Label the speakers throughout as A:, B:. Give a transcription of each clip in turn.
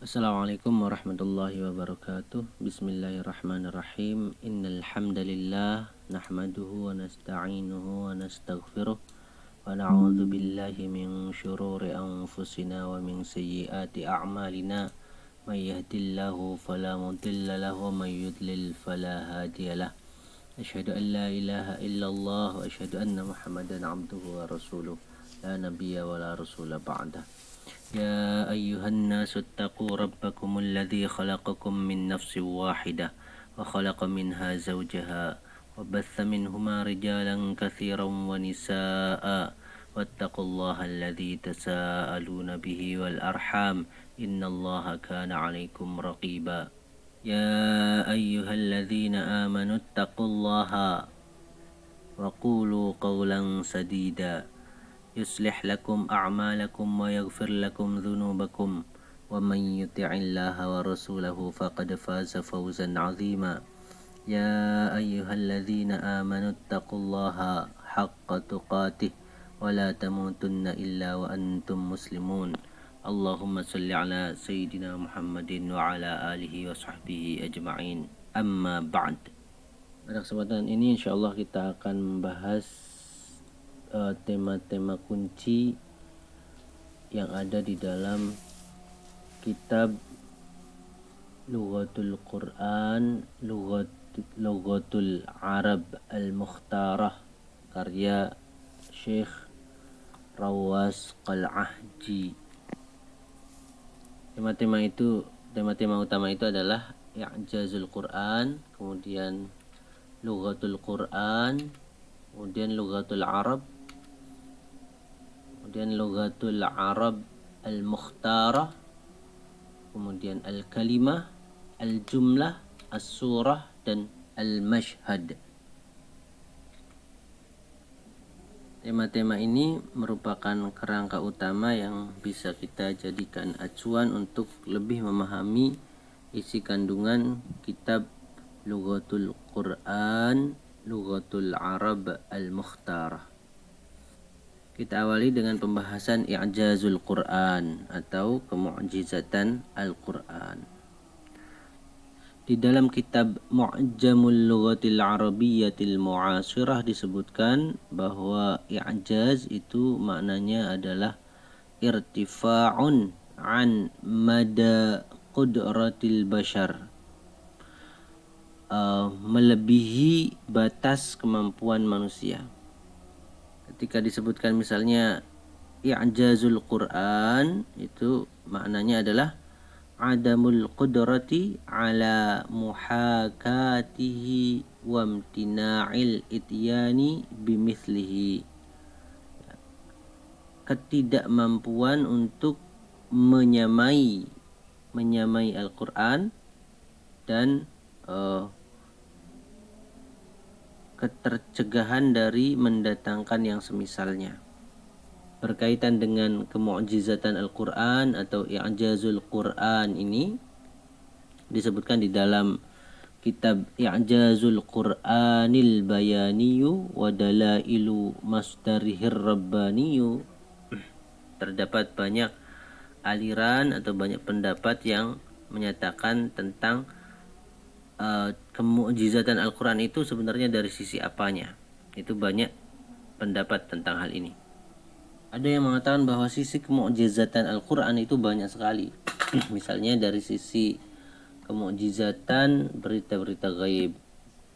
A: Assalamualaikum warahmatullahi wabarakatuh. Bismillahirrahmanirrahim. Innal hamdalillah nahmaduhu wa nasta'inuhu wa nastaghfiruh wa na'udzu billahi min syururi anfusina wa min sayyiati a'malina. May yahdihillahu fala mudilla lahu wa may yudlil fala hadiyalah. Asyhadu an la ilaha illallah wa asyhadu anna Muhammadan abduhu wa rasuluh. La nabiyya wa la rasula ba'dah. يا أيها الناس اتقوا ربكم الذي خلقكم من نفس واحدة وخلق منها زوجها وبث منهما رجالا كثيرا ونساء واتقوا الله الذي تساءلون به والأرحام إن الله كان عليكم رقيبا يا أيها الذين آمنوا اتقوا الله وقولوا قولا سديدا يصلح لكم أعمالكم ويغفر لكم ذنوبكم ومن يطع الله ورسوله فقد فاز فوزا عظيما يا أيها الذين آمنوا اتقوا الله حق تقاته ولا تموتن إلا وأنتم مسلمون اللهم صل على سيدنا محمد وعلى آله وصحبه أجمعين أما بعد. Pada kesempatan ini insyaallah kita akan membahas tema-tema kunci yang ada di dalam kitab Lughatul Quran, Lughatul Arab Al-Mukhtarah karya Syekh Rawas Qal'ahji. Tema-tema utama itu adalah I'jazul Quran, kemudian Lughatul Quran, kemudian Lughatul Arab, kemudian Lughatul Arab Al-Mukhtarah, kemudian Al-Kalimah, Al-Jumlah, As-Surah, dan Al-Mashhad. Tema-tema ini merupakan kerangka utama yang bisa kita jadikan acuan untuk lebih memahami isi kandungan kitab Lughatul Quran, Lughatul Arab Al-Mukhtarah. Kita awali dengan pembahasan I'jazul Quran atau kemu'jizatan Al-Quran. Di dalam kitab Mu'jamul Lughatil Arabiyyatil Mu'asirah disebutkan bahwa i'jaz itu maknanya adalah irtifa'un an mada qudratil bashar, melebihi batas kemampuan manusia. Ketika disebutkan misalnya I'jazul Quran, itu maknanya adalah adamul qudrati ala muhakatihi wa imtina'il ityani bimithlihi, ketidakmampuan untuk menyamai Al-Quran dan ketercegahan dari mendatangkan yang semisalnya. Berkaitan dengan kemu'jizatan Al-Quran atau I'jazul Quran ini disebutkan di dalam kitab I'jazul Quranil Bayaniyu wa Dalailu Masdarihir Rabbaniyu. Terdapat banyak aliran atau banyak pendapat yang menyatakan tentang kemu'jizatan Al-Quran itu sebenarnya dari sisi apanya. Itu banyak pendapat tentang hal ini. Ada yang mengatakan bahwa sisi kemu'jizatan Al-Quran itu banyak sekali. Misalnya dari sisi kemu'jizatan berita-berita gaib,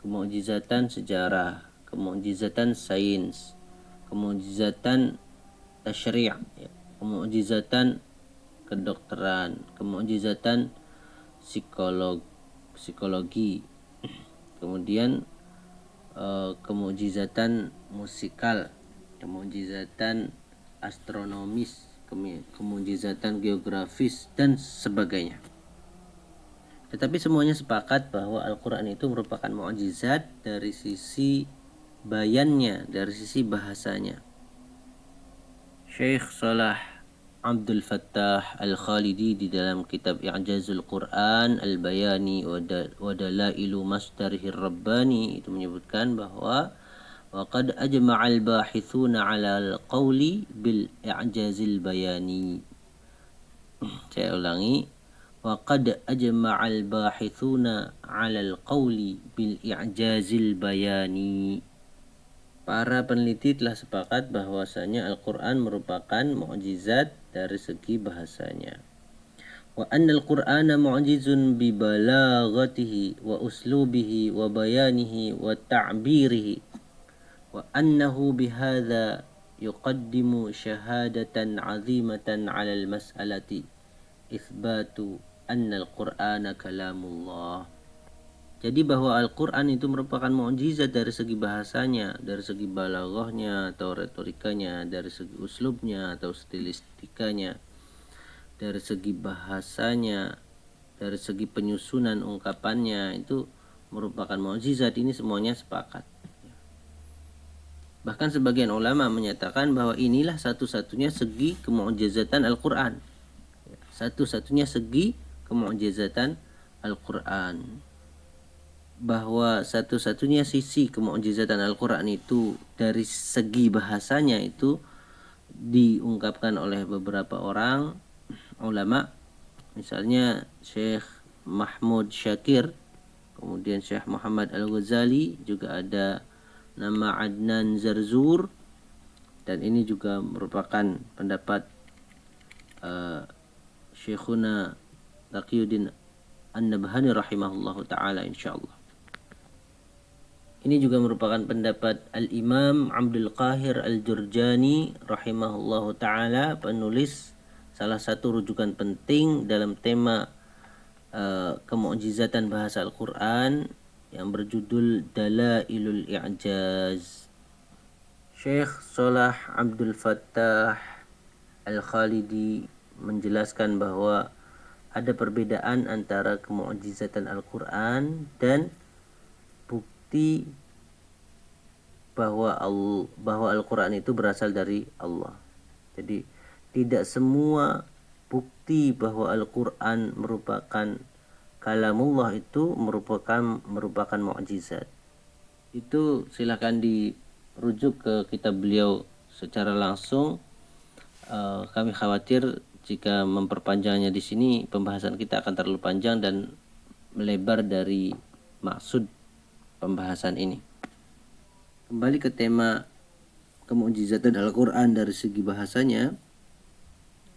A: kemu'jizatan sejarah, kemu'jizatan sains, kemu'jizatan tasyri', kemu'jizatan kedokteran, kemu'jizatan psikologi, kemudian kemu'jizatan musikal, kemu'jizatan astronomis, kemu'jizatan geografis, dan sebagainya. Tetapi semuanya sepakat bahwa Al-Quran itu merupakan mu'jizat dari sisi bayannya, dari sisi bahasanya. Syekh Salah Abdul Fattah Al-Khalidi di dalam kitab I'jazul Quran Al-Bayani wa Dalailu Masdarihir Rabbani itu menyebutkan bahwa waqad ajma'al bahithuna 'ala al-qawli bil i'jazil bayani. Saya ulangi, وقد أجمع الباحثون على القول بالإعجاز البياني. Para peneliti telah sepakat bahwasanya Al-Quran merupakan mukjizat dari segi bahasanya. Wa anna al-Qur'ana mu'jizun bi balaghatihi wa uslubihi wa bayanihi wa ta'birihi wa annahu bihadza yuqaddimu syahadatan 'azimatan 'ala al-mas'alati itsbatu anna al-Qur'ana kalamullah. Jadi bahwa Al-Quran itu merupakan mukjizat dari segi bahasanya, dari segi balaghahnya atau retorikanya, dari segi uslubnya atau stilistikanya, dari segi bahasanya, dari segi penyusunan ungkapannya, itu merupakan mukjizat. Ini semuanya sepakat. Bahkan sebagian ulama menyatakan bahwa inilah satu-satunya segi kemukjizatan Al-Quran. Satu-satunya segi kemukjizatan Al-Quran. Bahwa satu-satunya sisi kemukjizatan Al-Quran itu dari segi bahasanya itu diungkapkan oleh beberapa orang ulama, misalnya Syekh Mahmud Syakir, kemudian Syekh Muhammad Al-Ghazali, juga ada nama Adnan Zarzur, dan ini juga merupakan pendapat Syekhuna Taqiyuddin An-Nabhani rahimahullahu ta'ala insyaallah. Ini juga merupakan pendapat Al-Imam Abdul Qahir Al-Jurjani rahimahullahu ta'ala, penulis salah satu rujukan penting dalam tema kemukjizatan bahasa Al-Quran yang berjudul Dalailul I'jaz. Syekh Salah Abdul Fattah Al-Khalidi menjelaskan bahwa ada perbedaan antara kemukjizatan Al-Quran dan bukti bahwa Al-Quran itu berasal dari Allah. Jadi tidak semua bukti bahwa Al-Quran merupakan kalamullah itu merupakan mukjizat. Itu silakan dirujuk ke kitab beliau secara langsung. Kami khawatir jika memperpanjangnya di sini pembahasan kita akan terlalu panjang dan melebar dari maksud pembahasan ini. Kembali ke tema kemukjizatan Al-Quran dari segi bahasanya,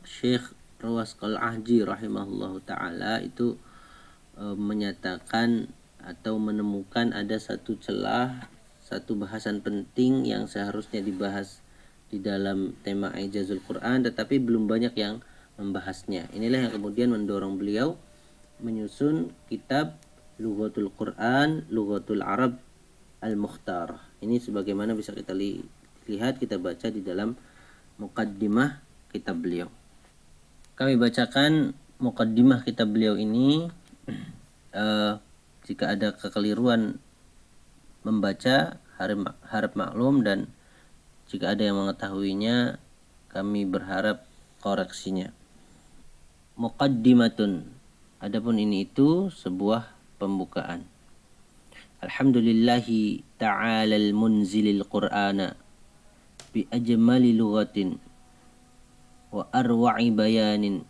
A: Syekh Rawas Qal'ahji rahimahullahu ta'ala itu menyatakan atau menemukan ada satu celah, satu bahasan penting yang seharusnya dibahas di dalam tema I'jazul Quran, tetapi belum banyak yang membahasnya. Inilah yang kemudian mendorong beliau menyusun kitab Lughatul Quran, Lughatul Arab Al-Mukhtarah. Ini sebagaimana bisa kita lihat, kita baca di dalam muqaddimah kitab beliau. Kami bacakan muqaddimah kitab beliau ini. Jika ada kekeliruan membaca, harap maklum, dan jika ada yang mengetahuinya, kami berharap koreksinya. Muqaddimatun, adapun ini itu sebuah pembukaan. Alhamdulillahi ta'ala al-munzilil qur'ana bi ajmali lughatin wa arwa'i bayanin,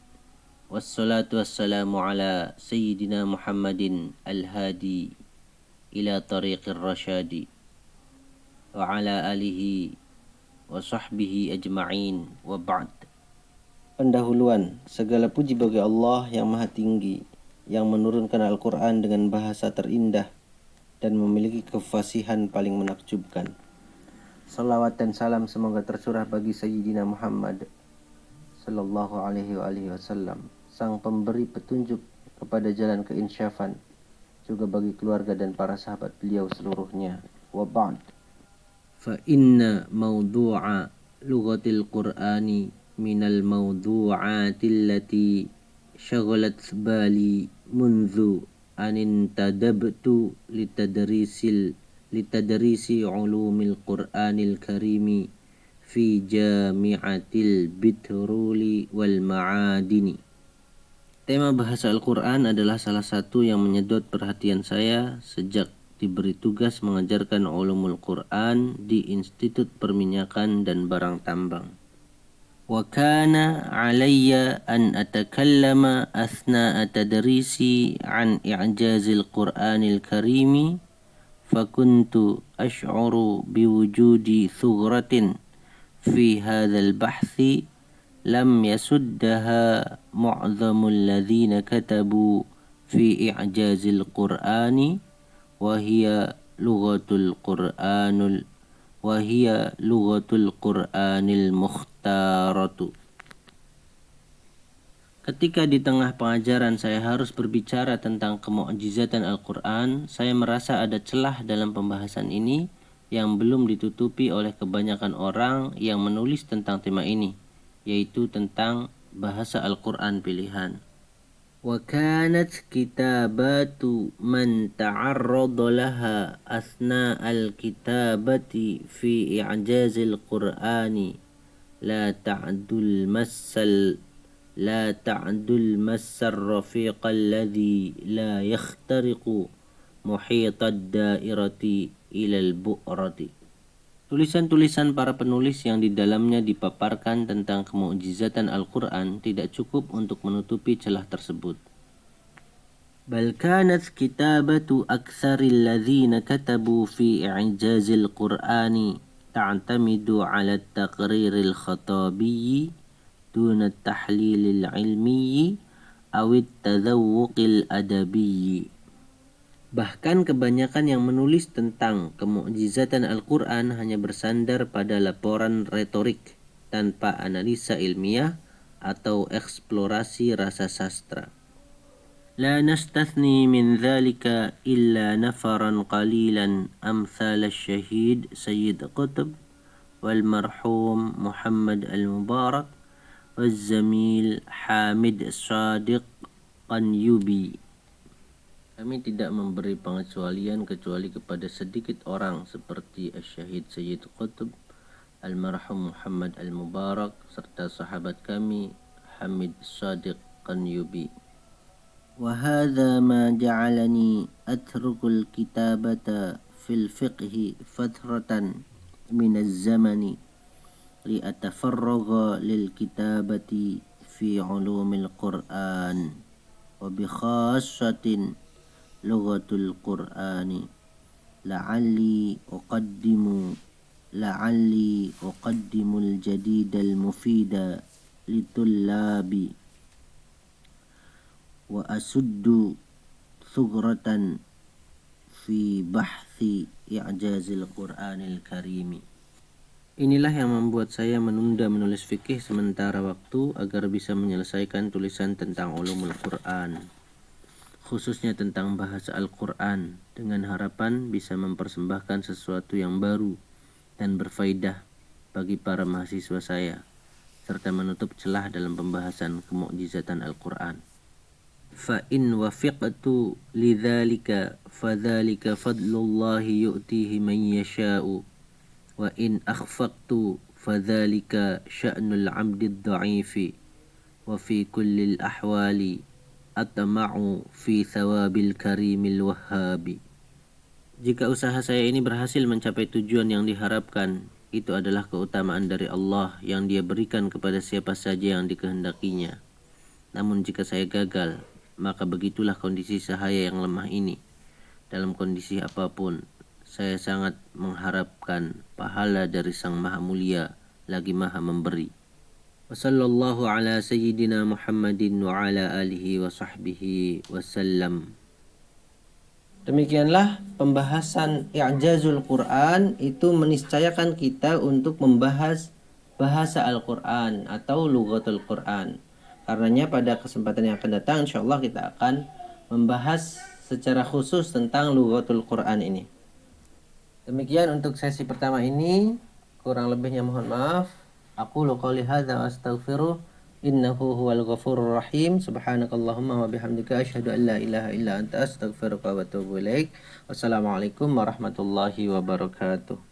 A: wassalatu wassalamu ala sayyidina Muhammadin al-hadi ila tariqir rasyadi wa ala alihi wa sahbihi ajma'in, wa ba'd. Pendahuluan, segala puji bagi Allah yang maha tinggi, yang menurunkan Al-Quran dengan bahasa terindah dan memiliki kefasihan paling menakjubkan. Salawat dan salam semoga tercurah bagi Sayyidina Muhammad sallallahu alaihi wasallam, sang pemberi petunjuk kepada jalan keinsyafan, juga bagi keluarga dan para sahabat beliau seluruhnya. Wa ba'd. Fa inna mawdu'a lughatil Qur'ani minal mawdu'atil lati syaghalat bali munzu anin tadabtu litadrisi ulumil Qur'anil karimi fi jami'atil bitruli wal ma'adini. Tema bahasa Al-Quran adalah salah satu yang menyedot perhatian saya sejak diberi tugas mengajarkan ulumul Quran di Institut Perminyakan dan Barang Tambang. وكان علي أن أتكلم أثناء تدريسي عن إعجاز القرآن الكريم فكنت أشعر بوجود ثغرة في هذا البحث لم يسدها معظم الذين كتبوا في إعجاز القرآن وهي لغة القرآن المختارة. Ketika di tengah pengajaran saya harus berbicara tentang kemukjizatan Al-Quran, saya merasa ada celah dalam pembahasan ini yang belum ditutupi oleh kebanyakan orang yang menulis tentang tema ini, yaitu tentang bahasa Al-Quran pilihan. وكانت كتابات من تعرض لها أثناء الكتابة في إعجاز القرآن لا تعدل مس الرفيق الذي لا يخترق محيط الدائرة إلى البؤرة. Tulisan-tulisan para penulis yang di dalamnya dipaparkan tentang kemukjizatan Al-Quran tidak cukup untuk menutupi celah tersebut. بل كانت كتابة أكثر الذين كتبوا في إعجاز القرآن تعتمد على التقرير الخطابي دون التحليل العلمي أو التذوق الأدبي. Bahkan kebanyakan yang menulis tentang kemukjizatan Al-Quran hanya bersandar pada laporan retorik tanpa analisa ilmiah atau eksplorasi rasa sastra. لا نستثني من ذلك إلا نفرا قليلا أمثال الشهيد سيد قطب والمرحوم محمد المبارك والزميل حامد الصادق قنيوبي. Kami tidak memberi pengecualian kecuali kepada sedikit orang seperti Syahid Sayyid Qutb, Almarhum Muhammad Al-Mubarak, serta sahabat kami Hamid Sadiq Qanyubi. وهذا ما جعلني أترك الكتابة في الفقه فترة من الزمن لأتفرغ للكتابة في علوم القرآن وبخاصة لغة القرآن لعلي أقدم الجديد المفيد للطلاب وأسد ثغرة في بحث إعجاز القرآن الكريم. Inilah yang membuat saya menunda menulis fikih sementara waktu agar bisa menyelesaikan tulisan tentang ulumul Quran, khususnya tentang bahasa Al-Quran, dengan harapan bisa mempersembahkan sesuatu yang baru dan berfaedah bagi para mahasiswa saya, serta menutup celah dalam pembahasan kemukjizatan Al-Quran. فإن وفقت لذلك فذلك فضل الله يؤتيه من يشاء وإن أخفقت فذلك شأن العبد الضعيف وفي كل الأحوال أطمع في ثواب الكريم الوهاب. Jika usaha saya ini berhasil mencapai tujuan yang diharapkan, itu adalah keutamaan dari Allah yang Dia berikan kepada siapa saja yang dikehendakinya. Namun jika saya gagal, maka begitulah kondisi saya yang lemah ini. Dalam kondisi apapun, saya sangat mengharapkan pahala dari Sang Maha Mulia lagi Maha Memberi. Wassallallahu ala sayyidina Muhammadin wa ala alihi wa sahbihi wasallam. Demikianlah pembahasan I'jazul Quran, itu meniscayakan kita untuk membahas bahasa Al-Quran atau lughatul Quran. Karenanya pada kesempatan yang akan datang insyaallah kita akan membahas secara khusus tentang lughatul Quran ini. Demikian untuk sesi pertama ini, kurang lebihnya mohon maaf. Aqulu qouli hadza wa astaghfiruh innahu huwal ghafurur rahim. Subhanakallahumma wa bihamdika asyhadu an la ilaha illa anta astaghfiruka wa atubu ilaik. Wassalamualaikum warahmatullahi wabarakatuh.